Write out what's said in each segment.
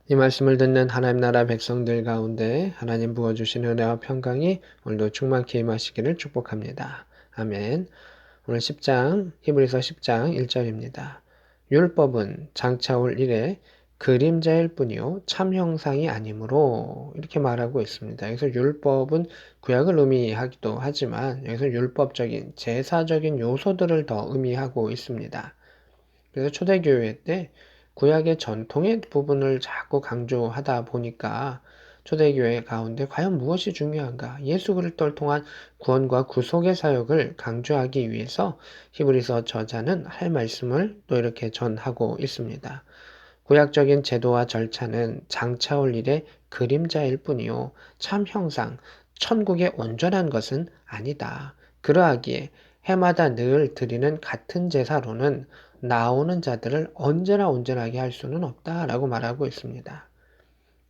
이 말씀을 듣는 하나님 나라 백성들 가운데 하나님 부어주신 은혜와 평강이 오늘도 충만케 임하시기를 축복합니다. 아멘. 오늘 10장, 히브리서 10장 1절입니다. 율법은 장차 올 일에 그림자일 뿐이요 참 형상이 아니므로 이렇게 말하고 있습니다. 여기서 율법은 구약을 의미하기도 하지만 여기서 율법적인 제사적인 요소들을 더 의미하고 있습니다. 그래서 초대교회 때 구약의 전통의 부분을 자꾸 강조하다 보니까 초대교회 가운데 과연 무엇이 중요한가? 예수 그리스도를 통한 구원과 구속의 사역을 강조하기 위해서 히브리서 저자는 할 말씀을 또 이렇게 전하고 있습니다. 구약적인 제도와 절차는 장차 올 일의 그림자일 뿐이요 참 형상, 천국의 온전한 것은 아니다. 그러하기에 해마다 늘 드리는 같은 제사로는 나오는 자들을 언제나 온전하게 할 수는 없다라고 말하고 있습니다.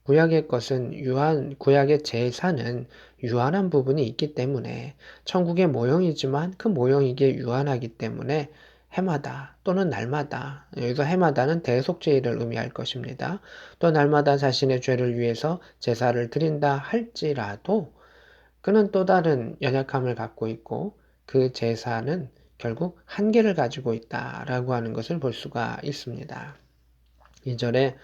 구약의 제사는 유한한 부분이 있기 때문에 천국의 모형이지만 그 모형이 이게 유한하기 때문에 해마다 또는 날마다, 여기서 해마다는 대속죄일을 의미할 것입니다. 또 날마다 자신의 죄를 위해서 제사를 드린다 할지라도 그는 또 다른 연약함을 갖고 있고 그 제사는 결국 한계를 가지고 있다라고 하는 것을 볼 수가 있습니다. 2절에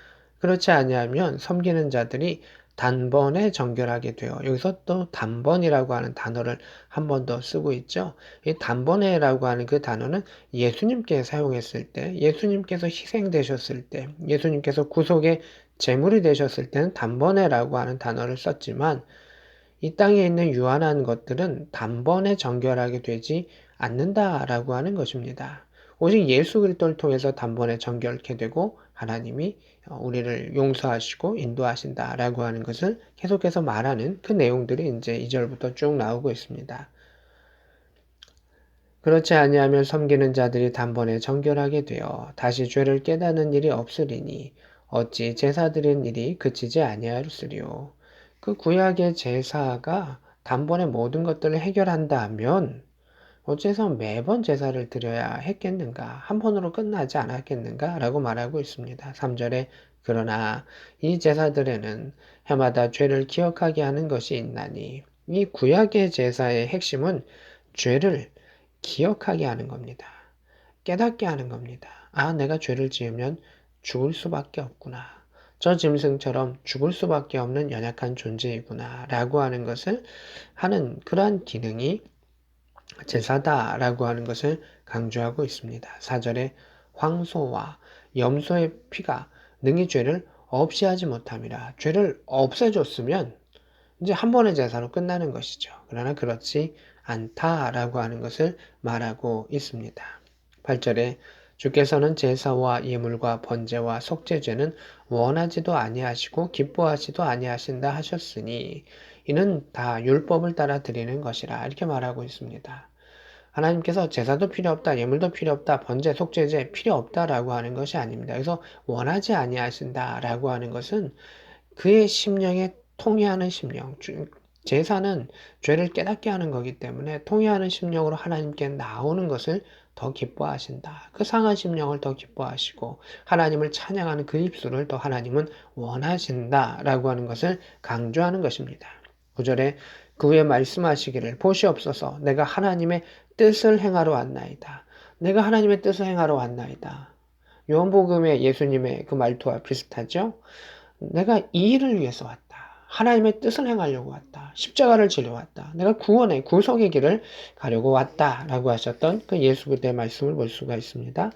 그렇지 아니하면 섬기는 자들이 단번에 정결하게 되어 여기서 또 단번이라고 하는 단어를 한 번 더 쓰고 있죠. 이 단번에라고 하는 그 단어는 예수님께 사용했을 때, 예수님께서 희생되셨을 때, 예수님께서 구속의 제물이 되셨을 때는 단번에라고 하는 단어를 썼지만 이 땅에 있는 유한한 것들은 단번에 정결하게 되지 않는다라고 하는 것입니다. 오직 예수 그리스도를 통해서 단번에 정결케 되고 하나님이 우리를 용서하시고 인도하신다라고 하는 것을 계속해서 말하는 그 내용들이 이제 2절부터 쭉 나오고 있습니다. 그렇지 아니하면 섬기는 자들이 단번에 정결하게 되어 다시 죄를 깨닫는 일이 없으리니 어찌 제사 드린 일이 그치지 아니하였으리요. 그 구약의 제사가 단번에 모든 것들을 해결한다 면 어째서 매번 제사를 드려야 했겠는가? 한 번으로 끝나지 않았겠는가? 라고 말하고 있습니다. 3절에 그러나 이 제사들에는 해마다 죄를 기억하게 하는 것이 있나니 이 구약의 제사의 핵심은 죄를 기억하게 하는 겁니다. 깨닫게 하는 겁니다. 아, 내가 죄를 지으면 죽을 수밖에 없구나. 저 짐승처럼 죽을 수밖에 없는 연약한 존재이구나. 라고 하는 것을 하는 그러한 기능이 제사다라고 하는 것을 강조하고 있습니다. 4절에 황소와 염소의 피가 능히 죄를 없이 하지 못함이라. 죄를 없애줬으면 이제 한 번의 제사로 끝나는 것이죠. 그러나 그렇지 않다라고 하는 것을 말하고 있습니다. 8절에 주께서는 제사와 예물과 번제와 속죄제는 원하지도 아니하시고 기뻐하지도 아니하신다 하셨으니 이는 다 율법을 따라 드리는 것이라 이렇게 말하고 있습니다. 하나님께서 제사도 필요 없다, 예물도 필요 없다, 번제, 속죄제 필요 없다라고 하는 것이 아닙니다. 그래서 원하지 아니하신다라고 하는 것은 그의 심령에 통회하는 심령, 제사는 죄를 깨닫게 하는 거기 때문에 통회하는 심령으로 하나님께 나오는 것을 더 기뻐하신다. 그 상한 심령을 더 기뻐하시고 하나님을 찬양하는 그 입술을 더 하나님은 원하신다라고 하는 것을 강조하는 것입니다. 9절에 그 후에 말씀하시기를 보시옵소서 내가 하나님의 뜻을 행하러 왔나이다. 내가 하나님의 뜻을 행하러 왔나이다. 요한복음의 예수님의 그 말투와 비슷하죠? 내가 이 일을 위해서 왔다. 하나님의 뜻을 행하려고 왔다. 십자가를 지려 왔다. 내가 구원의 구속의 길을 가려고 왔다라고 하셨던 그 예수 그리스도의 말씀을 볼 수가 있습니다.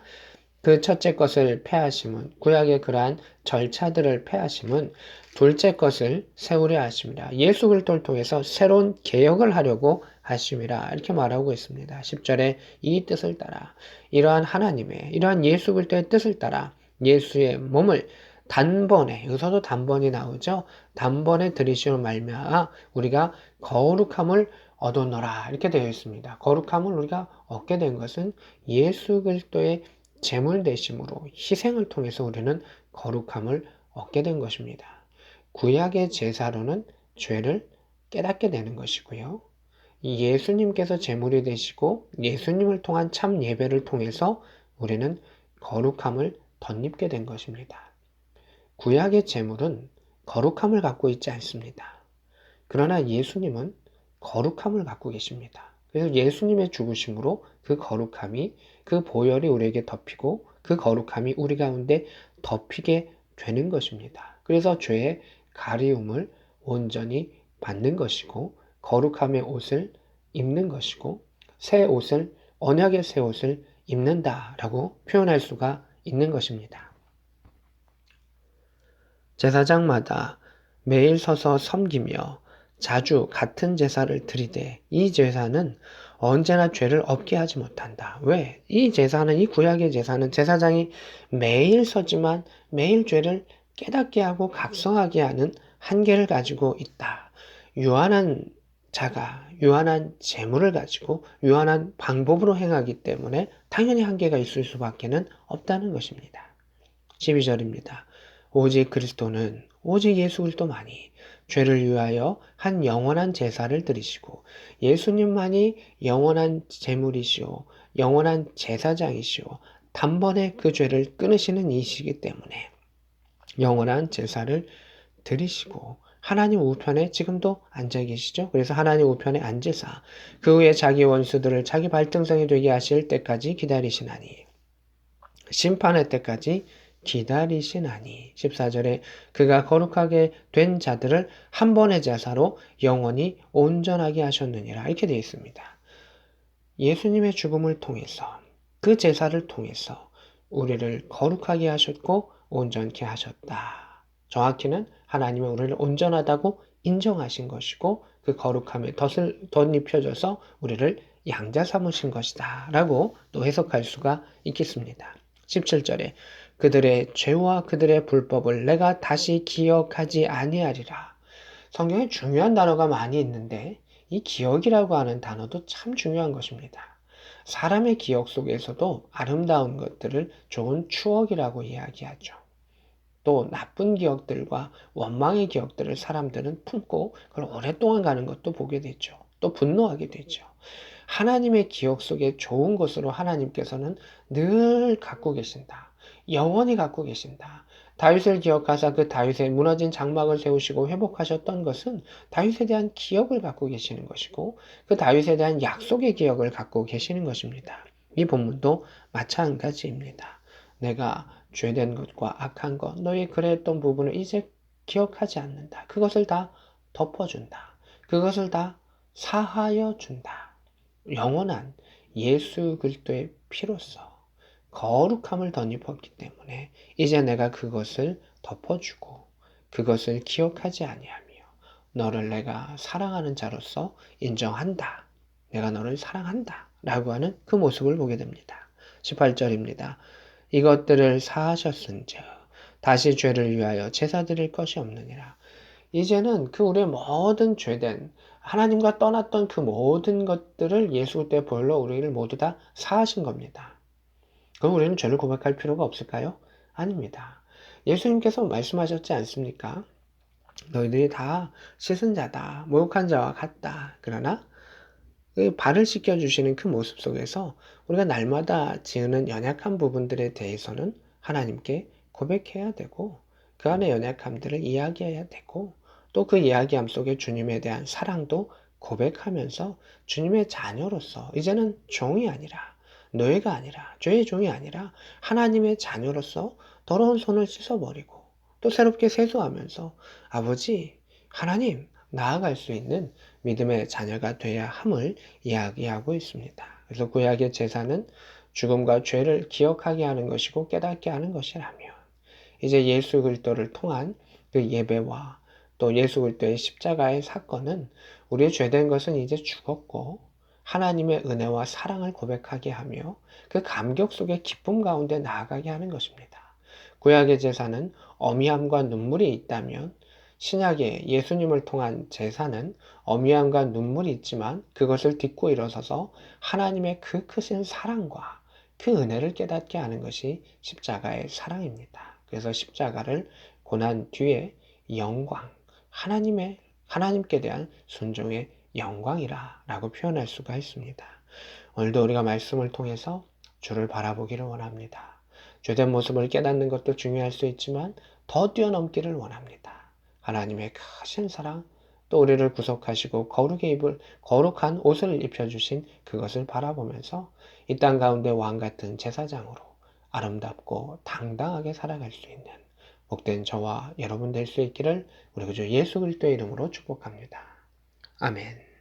그 첫째 것을 폐하심은 구약의 그러한 절차들을 폐하심은 둘째 것을 세우려 하심이라. 예수 그리스도를 통해서 새로운 개혁을 하려고 하심이라 이렇게 말하고 있습니다. 10절에 이 뜻을 따라 이러한 예수 그리스도의 뜻을 따라 예수의 몸을 단번에 여기서도 단번이 나오죠. 단번에 들이시오 말미암아 우리가 거룩함을 얻어노라 이렇게 되어 있습니다. 거룩함을 우리가 얻게 된 것은 예수 그리스도의 제물 대심으로 희생을 통해서 우리는 거룩함을 얻게 된 것입니다. 구약의 제사로는 죄를 깨닫게 되는 것이고요. 예수님께서 제물이 되시고 예수님을 통한 참 예배를 통해서 우리는 거룩함을 덧입게 된 것입니다. 구약의 제물은 거룩함을 갖고 있지 않습니다. 그러나 예수님은 거룩함을 갖고 계십니다. 그래서 예수님의 죽으심으로 그 거룩함이, 그 보혈이 우리에게 덮이고 그 거룩함이 우리 가운데 덮이게 되는 것입니다. 그래서 죄의 가리움을 온전히 받는 것이고 거룩함의 옷을 입는 것이고 새 옷을, 언약의 새 옷을 입는다라고 표현할 수가 있는 것입니다. 제사장마다 매일 서서 섬기며 자주 같은 제사를 드리되 이 제사는 언제나 죄를 없게 하지 못한다. 왜? 이 제사는, 이 구약의 제사는 제사장이 매일 서지만 매일 죄를 깨닫게 하고 각성하게 하는 한계를 가지고 있다. 유한한 자가 유한한 재물을 가지고 유한한 방법으로 행하기 때문에 당연히 한계가 있을 수밖에 없다는 것입니다. 12절입니다. 오직 그리스도는, 오직 예수 그리스도만이 죄를 위하여 한 영원한 제사를 드리시고 예수님만이 영원한 제물이시오, 영원한 제사장이시오, 단번에 그 죄를 끊으시는 이시기 때문에 영원한 제사를 드리시고 하나님 우편에 지금도 앉아 계시죠. 그래서 하나님 우편에 앉으사 그 후에 자기 원수들을 자기 발등성이 되게 하실 때까지 기다리시나니, 심판의 때까지 기다리시나니. 14절에 그가 거룩하게 된 자들을 한 번의 제사로 영원히 온전하게 하셨느니라, 이렇게 되어 있습니다. 예수님의 죽음을 통해서, 그 제사를 통해서 우리를 거룩하게 하셨고 온전케 하셨다. 정확히는 하나님은 우리를 온전하다고 인정하신 것이고 그 거룩함에 덧입혀져서 우리를 양자 삼으신 것이다 라고 또 해석할 수가 있겠습니다. 17절에 그들의 죄와 그들의 불법을 내가 다시 기억하지 아니하리라. 성경에 중요한 단어가 많이 있는데 이 기억이라고 하는 단어도 참 중요한 것입니다. 사람의 기억 속에서도 아름다운 것들을 좋은 추억이라고 이야기하죠. 또 나쁜 기억들과 원망의 기억들을 사람들은 품고 그걸 오랫동안 가는 것도 보게 되죠. 또 분노하게 되죠. 하나님의 기억 속에 좋은 것으로 하나님께서는 늘 갖고 계신다. 영원히 갖고 계신다. 다윗을 기억하사 그 다윗의 무너진 장막을 세우시고 회복하셨던 것은 다윗에 대한 기억을 갖고 계시는 것이고 그 다윗에 대한 약속의 기억을 갖고 계시는 것입니다. 이 본문도 마찬가지입니다. 내가 죄된 것과 악한 것, 너희 그랬던 부분을 이제 기억하지 않는다. 그것을 다 덮어준다. 그것을 다 사하여 준다. 영원한 예수 그리스도의 피로써 거룩함을 덧입었기 때문에 이제 내가 그것을 덮어주고 그것을 기억하지 아니하며 너를 내가 사랑하는 자로서 인정한다. 내가 너를 사랑한다. 라고 하는 그 모습을 보게 됩니다. 18절입니다. 이것들을 사하셨은즉 다시 죄를 위하여 제사 드릴 것이 없느니라. 이제는 그 우리의 모든 죄된 하나님과 떠났던 그 모든 것들을 예수 때 보혈로 우리를 모두 다 사하신 겁니다. 그럼 우리는 죄를 고백할 필요가 없을까요? 아닙니다. 예수님께서 말씀하셨지 않습니까? 너희들이 다 씻은 자다, 목욕한 자와 같다. 그러나 그 발을 씻겨주시는 그 모습 속에서 우리가 날마다 지으는 연약한 부분들에 대해서는 하나님께 고백해야 되고 그 안에 연약함들을 이야기해야 되고 또 그 이야기함 속에 주님에 대한 사랑도 고백하면서 주님의 자녀로서 이제는 종이 아니라 노예가 아니라 죄의 종이 아니라 하나님의 자녀로서 더러운 손을 씻어버리고 또 새롭게 세수하면서 아버지 하나님 나아갈 수 있는 믿음의 자녀가 돼야 함을 이야기하고 있습니다. 그래서 구약의 제사는 죽음과 죄를 기억하게 하는 것이고 깨닫게 하는 것이라면 이제 예수 그리스도를 통한 그 예배와 또 예수 그리스도의 십자가의 사건은 우리의 죄된 것은 이제 죽었고 하나님의 은혜와 사랑을 고백하게 하며 그 감격 속에 기쁨 가운데 나아가게 하는 것입니다. 구약의 제사는 어미함과 눈물이 있다면 신약의 예수님을 통한 제사는 어미함과 눈물이 있지만 그것을 딛고 일어서서 하나님의 그 크신 사랑과 그 은혜를 깨닫게 하는 것이 십자가의 사랑입니다. 그래서 십자가를 고난 뒤에 영광, 하나님께 대한 순종의 영광이라 라고 표현할 수가 있습니다. 오늘도 우리가 말씀을 통해서 주를 바라보기를 원합니다. 죄된 모습을 깨닫는 것도 중요할 수 있지만 더 뛰어넘기를 원합니다. 하나님의 크신 사랑, 또 우리를 구속하시고 거룩한 옷을 입혀주신 그것을 바라보면서 이 땅 가운데 왕 같은 제사장으로 아름답고 당당하게 살아갈 수 있는 복된 저와 여러분 될 수 있기를 우리 구주 예수 그리스도의 이름으로 축복합니다. 아멘.